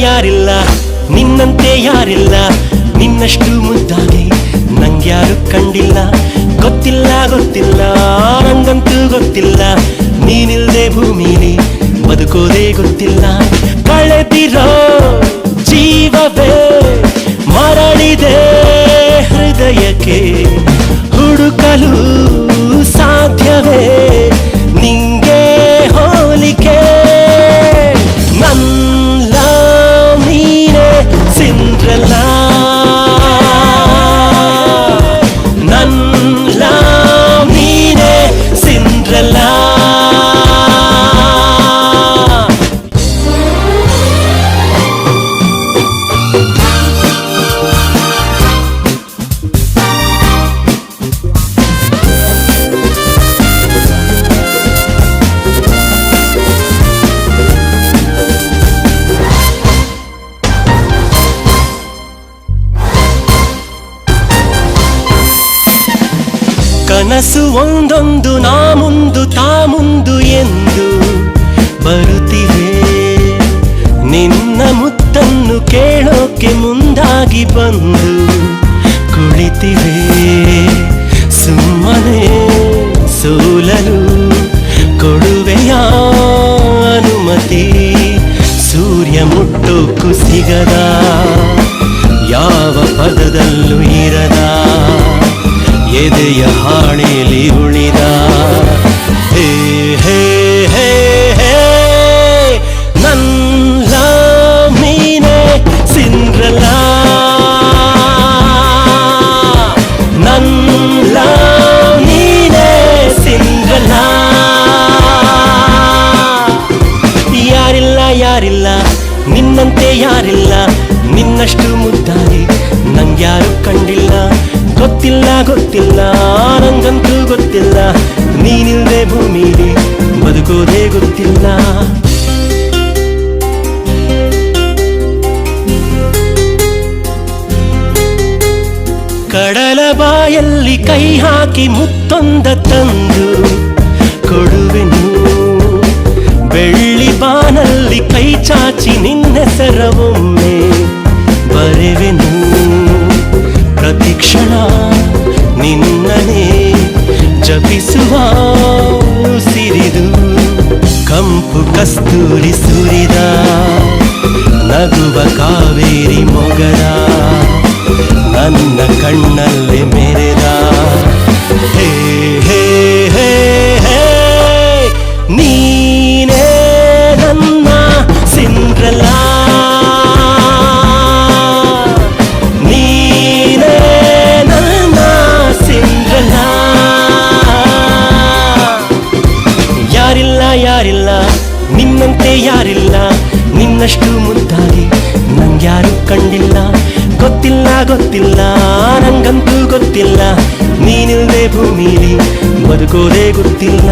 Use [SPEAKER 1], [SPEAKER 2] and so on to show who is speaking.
[SPEAKER 1] ಯಾರಿಲ್ಲ ನಿನ್ನಂತೆ ಯಾರಿಲ್ಲ ನಿನ್ನಷ್ಟು ಮುದ್ದಾಗಿ ನಂಗ್ಯಾರು ಕಂಡಿಲ್ಲ ಗೊತ್ತಿಲ್ಲ ಗೊತ್ತಿಲ್ಲ ನಂಗಂತೂ ಗೊತ್ತಿಲ್ಲ ನೀನಿಲ್ದೆ ಭೂಮಿಲಿ ಬದುಕೋದೇ ಗೊತ್ತಿಲ್ಲ ಕಳೆದಿರೋ ಜೀವವೇ ಮರಳಿದೆ ಹೃದಯಕ್ಕೆ ಹುಡುಕಲು ಸಾಧ್ಯವೇ ನಿಂಗೆ ಹೋಲಿಕೆ ನನ್ನ ನೀನೆ ಸಿಂಡ್ರೆಲ್ಲಾ ನನ್ನ ನೀನೆ ಸಿಂಡ್ರೆಲ್ಲಾ ಕನಸು ಒಂದೊಂದು ನಾ ಮುಂದು ತಾ ಮುಂದು ಎಂದು ಬರುತ್ತಿವೆ ನಿನ್ನ ಮುತ್ತನ್ನು ಕೇಳೋಕೆ ಮುಂದಾಗಿ ಬಂದು ಕುಳಿತಿವೆ ಸುಮ್ಮನೆ ಸೋಲಲು ಕೊಡುವೆಯ ಅನುಮತಿ ಸೂರ್ಯ ಮುಟ್ಟೋಕ್ಕೂ ಸಿಗದ ಯಾವ ಪದದಲ್ಲೂ ಇರದ ಎದೆಯ ಹಾಳೆಯಲ್ಲಿ ಉಳಿದ ಹೇ ಹೇ ಹೇ ಹೇ ನನ್ನ ನೀನೆ ಸಿಂಡ್ರೆಲ್ಲಾ ನನ್ನ ನೀನೆ ಸಿಂಡ್ರೆಲ್ಲಾ ಯಾರಿಲ್ಲ ಯಾರಿಲ್ಲ ನಿನ್ನಂತೆ ಯಾರಿಲ್ಲ ನಿನ್ನಷ್ಟು ಮುದ್ದಾಗಿ ನಂಗ್ಯಾರು ಕಂಡಿಲ್ಲ ಗೊತ್ತಿಲ್ಲ ಗೊತ್ತಿಲ್ಲ ನಂಗಂತೂ ಗೊತ್ತಿಲ್ಲ ನೀನಿಲ್ದೆ ಭೂಮಿಲಿ ಬದುಕೋದೇ ಗೊತ್ತಿಲ್ಲ ಕಡಲ ಬಾಯಲ್ಲಿ ಕೈ ಹಾಕಿ ಮುತ್ತೊಂದ ತಂದು ಕೊಡುವೆನು ಬೆಳ್ಳಿ ಬಾನಲ್ಲಿ ಕೈ ಚಾಚಿ ನಿನ್ನೆಸರ ಒಮ್ಮೆ ಬರೆವೆನು ಪ್ರತಿಕ್ಷಣ ನಿನ್ನನೇ ಜಪಿಸುವ ಸಿರಿದು ಕಂಪು ಕಸ್ತೂರಿ ಸುರಿದ ನಗುವ ಕಾವೇರಿ ಮೊಗದ ನನ್ನ ಕಣ್ಣಲ್ಲಿ ಮೆರೆದ ಹೇ ಹೇ ಹೇ ಹೇ ನೀನೇ ನನ್ನ ಸಿಂಡ್ರೆಲ್ಲಾ ಯಾರಿಲ್ಲ ನಿನ್ನಂತೆ ಯಾರಿಲ್ಲ ನಿನ್ನಷ್ಟು ಮುದ್ದಾಗಿ ನಂಗ್ಯಾರು ಕಂಡಿಲ್ಲ ಗೊತ್ತಿಲ್ಲ ಗೊತ್ತಿಲ್ಲ ನಂಗಂತೂ ಗೊತ್ತಿಲ್ಲ ನೀನಿಲ್ದೆ ಭೂಮಿಲಿ ಬದುಕೋದೇ ಗೊತ್ತಿಲ್ಲ